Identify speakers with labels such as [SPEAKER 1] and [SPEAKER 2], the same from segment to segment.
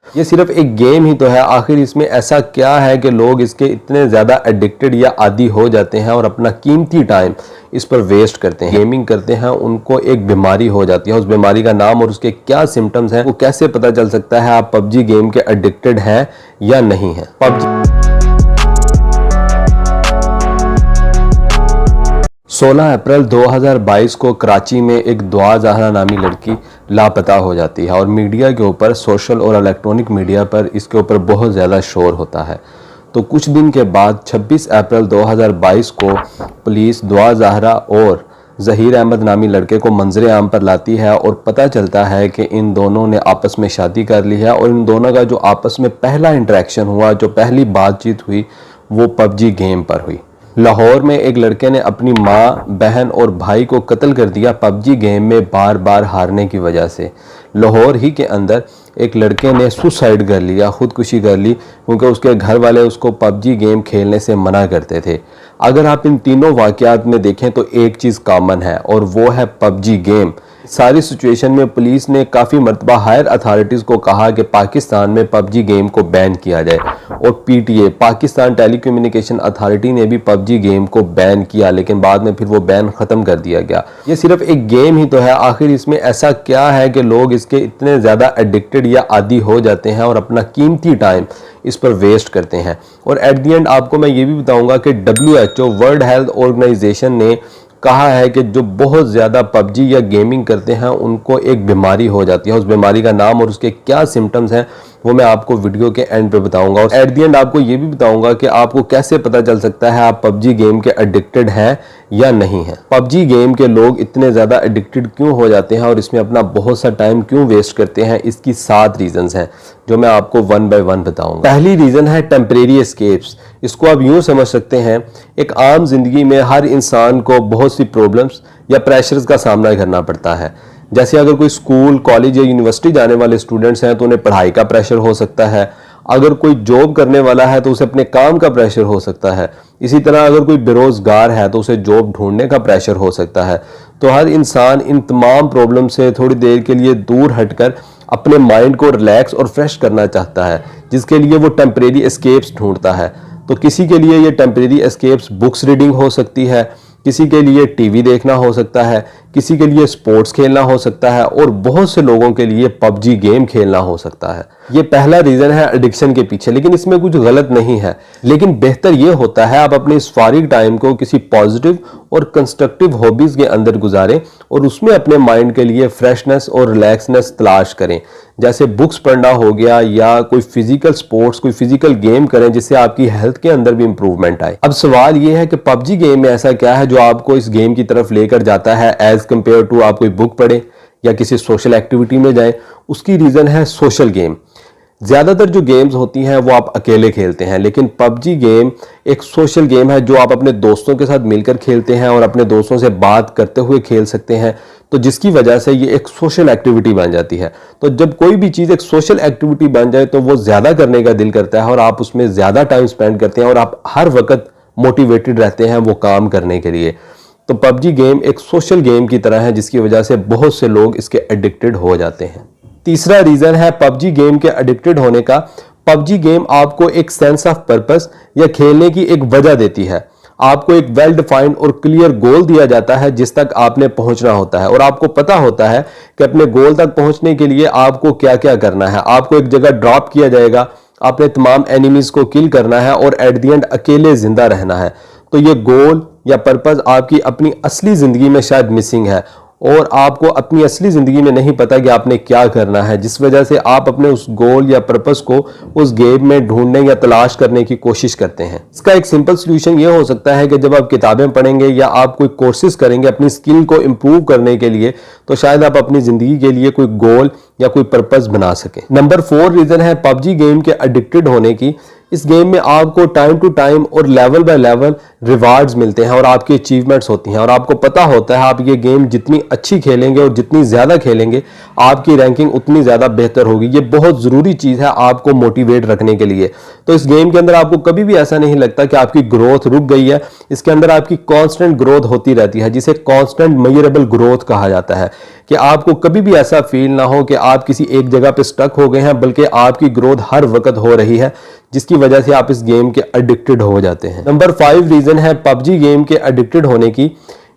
[SPEAKER 1] ये सिर्फ एक गेम ही तो है, आखिर इसमें ऐसा क्या है कि लोग इसके इतने ज़्यादा एडिक्टेड या आदी हो जाते हैं और अपना कीमती टाइम इस पर वेस्ट करते हैं। गेमिंग करते हैं, उनको एक बीमारी हो जाती है। उस बीमारी का नाम और उसके क्या सिम्टम्स हैं वो कैसे पता चल सकता है आप पबजी गेम के एडिक्टेड हैं या नहीं हैं। पबजी 16 अप्रैल 2022 को कराची में एक दुआ ज़हरा नामी लड़की लापता हो जाती है और मीडिया के ऊपर, सोशल और इलेक्ट्रॉनिक मीडिया पर इसके ऊपर बहुत ज़्यादा शोर होता है। तो कुछ दिन के बाद 26 अप्रैल 2022 को पुलिस दुआ ज़हरा और ज़हीर अहमद नामी लड़के को मंजर आम पर लाती है और पता चलता है कि इन दोनों ने आपस में शादी कर ली है और इन दोनों का जो आपस में पहला इंटरेक्शन हुआ, जो पहली बातचीत हुई, वो पबजी गेम पर हुई। लाहौर में एक लड़के ने अपनी माँ, बहन और भाई को कत्ल कर दिया पबजी गेम में बार बार हारने की वजह से। लाहौर ही के अंदर एक लड़के ने सुसाइड कर लिया, खुदकुशी कर ली, क्योंकि उसके घर वाले उसको पबजी गेम खेलने से मना करते थे। अगर आप इन तीनों वाक़यात में देखें तो एक चीज़ कॉमन है और वो है पबजी गेम। सारी सिचुएशन में पुलिस ने काफ़ी मरतबा हायर अथॉरिटीज़ को कहा कि पाकिस्तान में पबजी गेम को बैन किया जाए और पीटीए, पाकिस्तान टेलीकम्युनिकेशन अथॉरिटी ने भी पबजी गेम को बैन किया, लेकिन बाद में फिर वो बैन ख़त्म कर दिया गया। ये सिर्फ एक गेम ही तो है, आखिर इसमें ऐसा क्या है कि लोग इसके इतने ज़्यादा एडिक्टेड या आदी हो जाते हैं और अपना कीमती टाइम इस पर वेस्ट करते हैं। और एट दी एंड आपको मैं ये भी बताऊंगा कि WHO, वर्ल्ड हेल्थ ऑर्गेनाइजेशन ने कहा है कि जो बहुत ज़्यादा पबजी या गेमिंग करते हैं उनको एक बीमारी हो जाती है। उस बीमारी का नाम और उसके क्या सिम्टम्स हैं वो मैं आपको वीडियो के एंड पे बताऊंगा। और एट दी एंड आपको ये भी बताऊंगा कि आपको कैसे पता चल सकता है आप पबजी गेम के एडिक्टेड हैं या नहीं हैं। पबजी गेम के लोग इतने ज़्यादा एडिक्टेड क्यों हो जाते हैं और इसमें अपना बहुत सा टाइम क्यों वेस्ट करते हैं, इसकी 7 रीज़न्स हैं जो मैं आपको 1 बाय 1 बताऊंगा। पहली रीज़न है टेम्परेरी एस्केप्स। इसको आप यूँ समझ सकते हैं, एक आम जिंदगी में हर इंसान को बहुत सी प्रॉब्लम्स या प्रेशर्स का सामना करना पड़ता है। जैसे अगर कोई स्कूल, कॉलेज या यूनिवर्सिटी जाने वाले स्टूडेंट्स हैं तो उन्हें पढ़ाई का प्रेशर हो सकता है। अगर कोई जॉब करने वाला है तो उसे अपने काम का प्रेशर हो सकता है। इसी तरह अगर कोई बेरोजगार है तो उसे जॉब ढूंढने का प्रेशर हो सकता है। तो हर इंसान इन तमाम प्रॉब्लम से थोड़ी देर के लिए दूर हटकर अपने माइंड को रिलैक्स और फ्रेश करना चाहता है, जिसके लिए वो टेम्परेरी एस्केप्स ढूंढता है। तो किसी के लिए ये टेम्परेरी एस्केप्स बुक्स रीडिंग हो सकती है, किसी के लिए टीवी देखना हो सकता है, किसी के लिए स्पोर्ट्स खेलना हो सकता है और बहुत से लोगों के लिए पबजी गेम खेलना हो सकता है। ये पहला रीज़न है एडिक्शन के पीछे, लेकिन इसमें कुछ गलत नहीं है। लेकिन बेहतर ये होता है आप अपने इस फारिग टाइम को किसी पॉजिटिव और कंस्ट्रक्टिव हॉबीज़ के अंदर गुजारें और उसमें अपने माइंड के लिए फ्रेशनेस और रिलैक्सनेस तलाश करें। जैसे बुक्स पढ़ना हो गया या कोई फिजिकल स्पोर्ट्स, कोई फिजिकल गेम करें जिससे आपकी हेल्थ के अंदर भी इंप्रूवमेंट आए। अब सवाल ये है कि पबजी गेम में ऐसा क्या है जो आपको इस गेम की तरफ लेकर जाता है एज कंपेयर टू आप कोई बुक पढ़ें या किसी सोशल एक्टिविटी में जाएं। उसकी रीज़न है सोशल गेम। ज़्यादातर जो गेम्स होती हैं वो आप अकेले खेलते हैं, लेकिन पबजी गेम एक सोशल गेम है जो आप अपने दोस्तों के साथ मिलकर खेलते हैं और अपने दोस्तों से बात करते हुए खेल सकते हैं। तो जिसकी वजह से ये एक सोशल एक्टिविटी बन जाती है। तो जब कोई भी चीज़ एक सोशल एक्टिविटी बन जाए तो वो ज़्यादा करने का दिल करता है और आप उसमें ज़्यादा टाइम स्पेंड करते हैं और आप हर वक्त मोटिवेटेड रहते हैं वो काम करने के लिए। तो पबजी गेम एक सोशल गेम की तरह है जिसकी वजह से बहुत से लोग इसके एडिक्टेड हो जाते हैं। तीसरा रीज़न है पबजी गेम के एडिक्टेड होने का। पबजी गेम आपको एक सेंस ऑफ पर्पस या खेलने की एक वजह देती है। आपको एक वेल डिफाइंड और क्लियर गोल दिया जाता है जिस तक आपने पहुंचना होता है और आपको पता होता है कि अपने गोल तक पहुंचने के लिए आपको क्या क्या करना है। आपको एक जगह ड्रॉप किया जाएगा, आपने तमाम एनिमीज को किल करना है और एट द एंड अकेले जिंदा रहना है। तो ये गोल या पर्पस आपकी अपनी असली जिंदगी में शायद मिसिंग है और आपको अपनी असली ज़िंदगी में नहीं पता कि आपने क्या करना है, जिस वजह से आप अपने उस गोल या पर्पस को उस गेम में ढूंढने या तलाश करने की कोशिश करते हैं। इसका एक सिंपल सॉल्यूशन ये हो सकता है कि जब आप किताबें पढ़ेंगे या आप कोई कोर्सेज करेंगे अपनी स्किल को इम्प्रूव करने के लिए, तो शायद आप अपनी ज़िंदगी के लिए कोई गोल या कोई पर्पस बना सकें। नंबर 4 रीज़न है पबजी गेम के एडिक्टेड होने की। इस गेम में आपको टाइम टू टाइम और लेवल बाय लेवल रिवार्ड्स मिलते हैं और आपकी अचीवमेंट्स होती हैं और आपको पता होता है आप ये गेम जितनी अच्छी खेलेंगे और जितनी ज़्यादा खेलेंगे आपकी रैंकिंग उतनी ज़्यादा बेहतर होगी। ये बहुत ज़रूरी चीज़ है आपको मोटिवेट रखने के लिए। तो इस गेम के अंदर आपको कभी भी ऐसा नहीं लगता कि आपकी ग्रोथ रुक गई है। इसके अंदर आपकी कॉन्स्टेंट ग्रोथ होती रहती है, जिसे कॉन्स्टेंट मेजरेबल ग्रोथ कहा जाता है कि आपको कभी भी ऐसा फील ना हो कि आप किसी एक जगह पे स्टक हो गए हैं, बल्कि आपकी ग्रोथ हर वक्त हो रही है, जिसकी वजह से आप इस गेम के एडिक्टेड हो जाते हैं। नंबर 5 रीजन है पबजी गेम के एडिक्टेड होने की।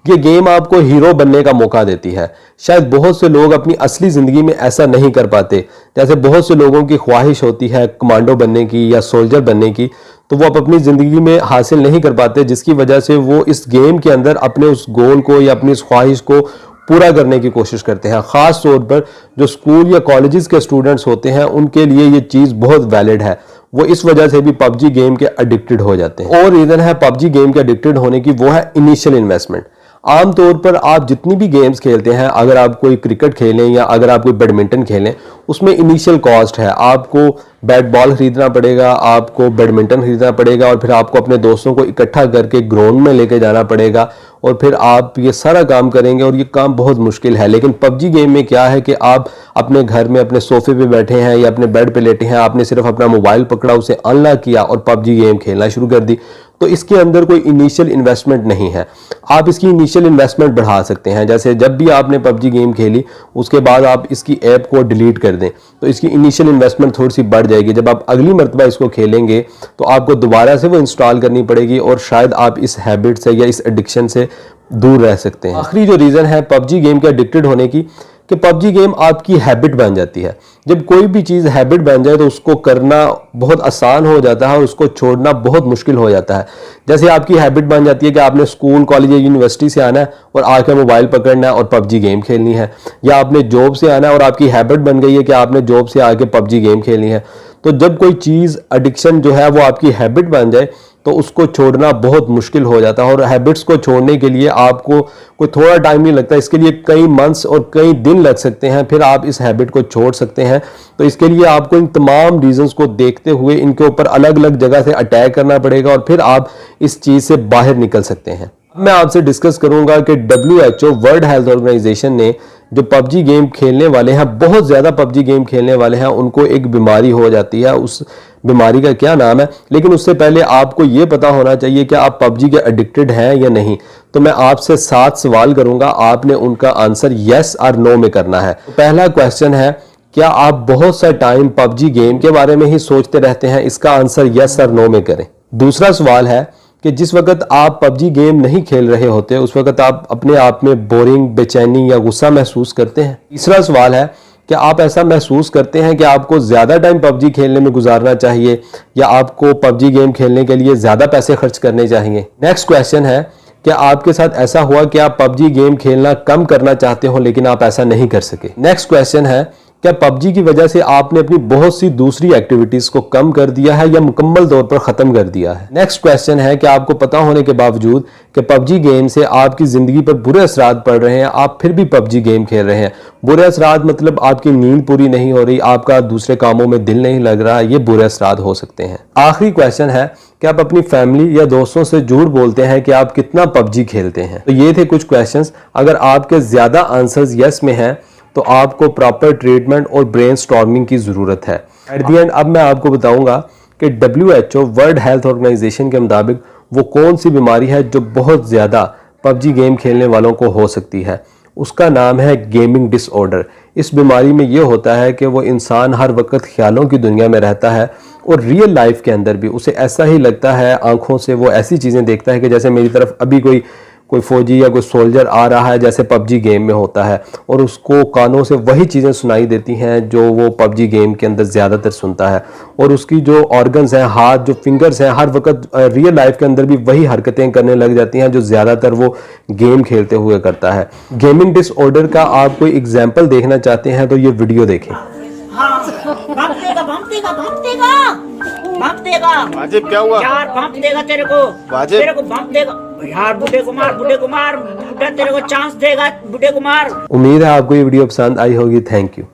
[SPEAKER 1] ये गेम आपको हीरो बनने का मौका देती है। शायद बहुत से लोग अपनी असली ज़िंदगी में ऐसा नहीं कर पाते। जैसे बहुत से लोगों की ख्वाहिश होती है कमांडो बनने की या सोल्जर बनने की, तो वो अपनी ज़िंदगी में हासिल नहीं कर पाते, जिसकी वजह से वो इस गेम के अंदर अपने उस गोल को या अपनी उस ख्वाहिश को पूरा करने की कोशिश करते हैं। ख़ास तौर पर जो स्कूल या कॉलेजेस के स्टूडेंट्स होते हैं, उनके लिए ये चीज़ बहुत वैलिड है। वो इस वजह से भी पबजी गेम के एडिक्टेड हो जाते हैं। और रीज़न है पबजी गेम के एडिक्टेड होने की, वो है इनिशियल इन्वेस्टमेंट। आमतौर पर आप जितनी भी गेम्स खेलते हैं, अगर आप कोई क्रिकेट खेलें या अगर आप कोई बैडमिंटन खेलें, उसमें इनिशियल कॉस्ट है। आपको बैट बॉल खरीदना पड़ेगा, आपको बैडमिंटन खरीदना पड़ेगा, और फिर आपको अपने दोस्तों को इकट्ठा करके ग्राउंड में लेके जाना पड़ेगा, और फिर आप ये सारा काम करेंगे, और ये काम बहुत मुश्किल है। लेकिन पबजी गेम में क्या है कि आप अपने घर में अपने सोफे पे बैठे हैं या अपने बेड पे लेटे हैं, आपने सिर्फ अपना मोबाइल पकड़ा, उसे अनलॉक किया और पबजी गेम खेलना शुरू कर दी। तो इसके अंदर कोई इनिशियल इन्वेस्टमेंट नहीं है। आप इसकी इनिशियल इन्वेस्टमेंट बढ़ा सकते हैं। जैसे जब भी आपने पबजी गेम खेली, उसके बाद आप इसकी ऐप को डिलीट कर दें, तो इसकी इनिशियल इन्वेस्टमेंट थोड़ी सी बढ़ जाएगी। जब आप अगली मरतबा इसको खेलेंगे तो आपको दोबारा से वो इंस्टॉल करनी पड़ेगी, और शायद आप इस हैबिट से या इस एडिक्शन से दूर रह सकते हैं। आखिरी जो रीज़न है पबजी गेम के एडिक्टेड होने की, कि पबजी गेम आपकी हैबिट बन जाती है। जब कोई भी चीज़ हैबिट बन जाए तो उसको करना बहुत आसान हो जाता है और उसको छोड़ना बहुत मुश्किल हो जाता है। जैसे आपकी हैबिट बन जाती है कि आपने स्कूल, कॉलेज या यूनिवर्सिटी से आना है और आके मोबाइल पकड़ना है और पबजी गेम खेलनी है, या आपने जॉब से आना है और आपकी हैबिट बन गई है कि आपने जॉब से आके पबजी गेम खेलनी है। तो जब कोई चीज़ एडिक्शन जो है वो आपकी हैबिट बन जाए, तो उसको छोड़ना बहुत मुश्किल हो जाता है। और हैबिट्स को छोड़ने के लिए आपको कोई थोड़ा टाइम नहीं लगता, इसके लिए कई मंथ्स और कई दिन लग सकते हैं, फिर आप इस हैबिट को छोड़ सकते हैं। तो इसके लिए आपको इन तमाम रीजंस को देखते हुए इनके ऊपर अलग अलग जगह से अटैक करना पड़ेगा, और फिर आप इस चीज़ से बाहर निकल सकते हैं। मैं आपसे डिस्कस करूंगा कि WHO वर्ल्ड हेल्थ ऑर्गेनाइजेशन ने जो पबजी गेम खेलने वाले हैं, बहुत ज़्यादा पबजी गेम खेलने वाले हैं, उनको एक बीमारी हो जाती है। उस बीमारी का क्या नाम है, लेकिन उससे पहले आपको ये पता होना चाहिए कि आप पबजी के एडिक्टेड हैं या नहीं। तो मैं आपसे 7 सवाल करूंगा, आपने उनका आंसर येस और नो में करना है। तो पहला क्वेश्चन है, क्या आप बहुत सा टाइम पबजी गेम के बारे में ही सोचते रहते हैं? इसका आंसर येस और नो में करें। दूसरा सवाल है कि जिस वक्त आप पबजी गेम नहीं खेल रहे होते, उस वक्त आप अपने आप में बोरिंग, बेचैनी या गुस्सा महसूस करते हैं? तीसरा सवाल है, क्या आप ऐसा महसूस करते हैं कि आपको ज़्यादा टाइम पबजी खेलने में गुजारना चाहिए, या आपको पबजी गेम खेलने के लिए ज़्यादा पैसे खर्च करने चाहिए? नेक्स्ट क्वेश्चन है, क्या आपके साथ ऐसा हुआ कि आप पबजी गेम खेलना कम करना चाहते हो लेकिन आप ऐसा नहीं कर सके? नेक्स्ट क्वेश्चन है, क्या पबजी की वजह से आपने अपनी बहुत सी दूसरी एक्टिविटीज को कम कर दिया है या मुकम्मल तौर पर खत्म कर दिया है? नेक्स्ट क्वेश्चन है कि आपको पता होने के बावजूद कि पबजी गेम से आपकी जिंदगी पर बुरे असरात पड़ रहे हैं, आप फिर भी पबजी गेम खेल रहे हैं। बुरे असरात मतलब आपकी नींद पूरी नहीं हो रही, आपका दूसरे कामों में दिल नहीं लग रहा, ये बुरे असरात हो सकते हैं। आखिरी क्वेश्चन है कि आप अपनी फैमिली या दोस्तों से झूठ बोलते हैं कि आप कितना पबजी खेलते हैं? तो ये थे कुछ क्वेश्चंस। अगर आपके ज्यादा आंसर्स यस में हैं तो आपको प्रॉपर ट्रीटमेंट और ब्रेन स्टॉर्मिंग की ज़रूरत है। एट दी एंड अब मैं आपको बताऊंगा कि WHO वर्ल्ड हेल्थ ऑर्गेनाइजेशन के मुताबिक वो कौन सी बीमारी है जो बहुत ज़्यादा पबजी गेम खेलने वालों को हो सकती है। उसका नाम है गेमिंग डिसऑर्डर। इस बीमारी में ये होता है कि वो इंसान हर वक्त ख्यालों की दुनिया में रहता है, और रियल लाइफ के अंदर भी उसे ऐसा ही लगता है, आंखों से वो ऐसी चीज़ें देखता है कि जैसे मेरी तरफ अभी कोई फौजी या कोई सोल्जर आ रहा है, जैसे पबजी गेम में होता है, और उसको कानों से वही चीज़ें सुनाई देती हैं जो वो पबजी गेम के अंदर ज़्यादातर सुनता है, और उसकी जो ऑर्गन्स हैं, हाथ, जो फिंगर्स हैं, हर वक्त रियल लाइफ के अंदर भी वही हरकतें करने लग जाती हैं जो ज़्यादातर वो गेम खेलते हुए करता है। गेमिंग डिसऑर्डर का आप कोई एग्जाम्पल देखना चाहते हैं तो ये वीडियो देखें।
[SPEAKER 2] वाजिब क्या हुआ
[SPEAKER 3] यार? बम्प देगा तेरे को,
[SPEAKER 2] वाजिब?
[SPEAKER 3] तेरे को बम्प देगा यार। बूढ़े को मार, बूढ़े को मार, बूढ़ा तेरे को चांस देगा, बूढ़े को मार।
[SPEAKER 1] उम्मीद है आपको ये वीडियो पसंद आई होगी। Thank you.